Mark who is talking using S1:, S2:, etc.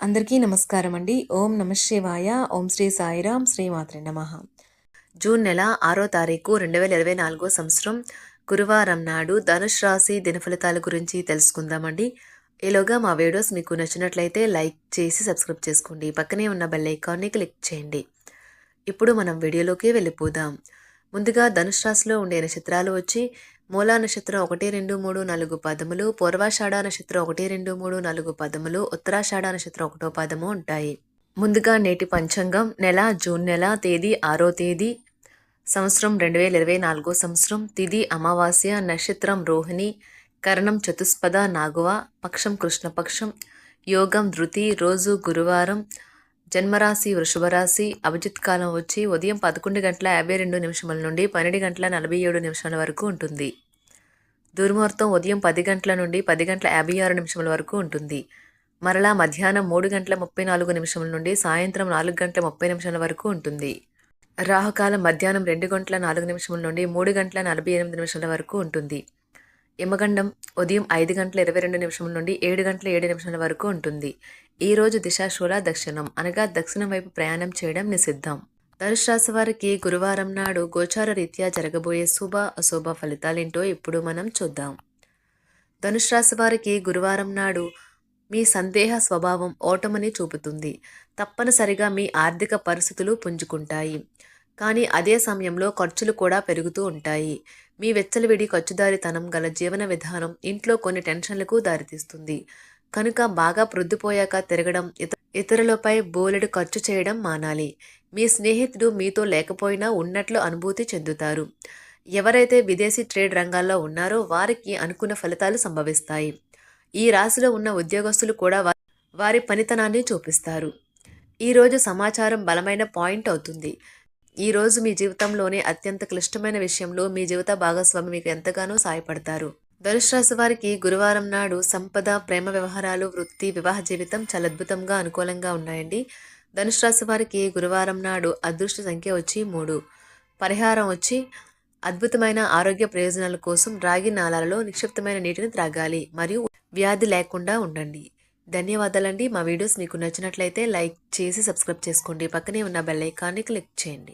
S1: అందరికీ నమస్కారం అండి. ఓం నమః శివాయ. ఓం శ్రీ సాయిరాం. శ్రీ మాత్రే నమః. జూన్ నెల 6వ తారీఖు 2024 సంవత్సరం గురువారం నాడు ధనుష్ రాశి దినఫలితాల గురించి తెలుసుకుందామండి. ఈలోగా మా వీడియోస్ మీకు నచ్చినట్లయితే లైక్ చేసి సబ్స్క్రైబ్ చేసుకోండి. పక్కనే ఉన్న బెల్ ఐకాన్ని క్లిక్ చేయండి. ఇప్పుడు మనం వీడియోలోకి వెళ్ళిపోదాం. ముందుగా ధనుష్ రాశిలో ఉండే నక్షత్రాలు వచ్చి మూలా నక్షత్రం 1, 2, 3, 4 పదములు, పూర్వాషాఢ నక్షత్రం 1, 2, 3, 4 పదములు, ఉత్తరాషాఢ నక్షత్రం 1వ పదము ఉంటాయి. ముందుగా నేటి పంచాంగం నెల జూన్ నెల తేదీ 6వ తేదీ సంవత్సరం 2024 సంవత్సరం తిథి అమావాస్య నక్షత్రం రోహిణి కరణం చతుస్పద నాగువ పక్షం కృష్ణపక్షం యోగం ధృతి రోజు గురువారం జన్మరాశి వృషభ రాశి అభిజిత్ కాలం వచ్చి ఉదయం 11:52 నుండి 12:47 వరకు ఉంటుంది. దుర్ముహూర్తం ఉదయం 10 గంటల నుండి 10:56 వరకు ఉంటుంది. మరలా మధ్యాహ్నం 3:34 నుండి సాయంత్రం 4:30 వరకు ఉంటుంది. రాహుకాలం మధ్యాహ్నం 2:04 నుండి 3:48 వరకు ఉంటుంది. యమగండం ఉదయం 5:22 నుండి 7:07 వరకు ఉంటుంది. ఈ రోజు దిశాశూల దక్షిణం అనగా దక్షిణం వైపు ప్రయాణం చేయడం నిషిద్ధం. ధనుసు రాశి వారికి గురువారం నాడు గోచార రీత్యా జరగబోయే శుభ అశుభ ఫలితాలేంటో ఇప్పుడు మనం చూద్దాం. ధనుసు రాశి వారికి గురువారం నాడు మీ సందేహ స్వభావం ఓటమిని చూపుతుంది. తప్పనిసరిగా మీ ఆర్థిక పరిస్థితులు పుంజుకుంటాయి. కానీ అదే సమయంలో ఖర్చులు కూడా పెరుగుతూ ఉంటాయి. మీ వెచ్చలవిడి ఖర్చుదారితనం గల జీవన విధానం ఇంట్లో కొన్ని టెన్షన్లకు దారితీస్తుంది. కనుక బాగా ప్రొద్దుపోయాక తిరగడం, ఇతరులపై బోలెడు ఖర్చు చేయడం మానాలి. మీ స్నేహితుడు మీతో లేకపోయినా ఉన్నట్లు అనుభూతి చెందుతారు. ఎవరైతే విదేశీ ట్రేడ్ రంగాల్లో ఉన్నారో వారికి అనుకున్న ఫలితాలు సంభవిస్తాయి. ఈ రాశిలో ఉన్న ఉద్యోగస్తులు కూడా వారి పనితనాన్ని చూపిస్తారు. ఈరోజు సమాచారం బలమైన పాయింట్ అవుతుంది. ఈరోజు మీ జీవితంలోనే అత్యంత క్లిష్టమైన విషయంలో మీ జీవిత భాగస్వామి మీకు ఎంతగానో సాయపడతారు. ధనుసు రాశి వారికి గురువారం నాడు సంపద, ప్రేమ వ్యవహారాలు, వృత్తి, వివాహ జీవితం చాలా అద్భుతంగా అనుకూలంగా ఉన్నాయండి. ధనుసు రాశి వారికి గురువారం నాడు అదృష్ట సంఖ్య వచ్చి 3. పరిహారం వచ్చి అద్భుతమైన ఆరోగ్య ప్రయోజనాల కోసం రాగి నాళాలలో నిక్షిప్తమైన నీటిని త్రాగాలి మరియు వ్యాధి లేకుండా ఉండండి. ధన్యవాదాలండి. మా వీడియోస్ మీకు నచ్చినట్లయితే లైక్ చేసి సబ్స్క్రైబ్ చేసుకోండి. పక్కనే ఉన్న బెల్ ఐకాన్ని క్లిక్ చేయండి.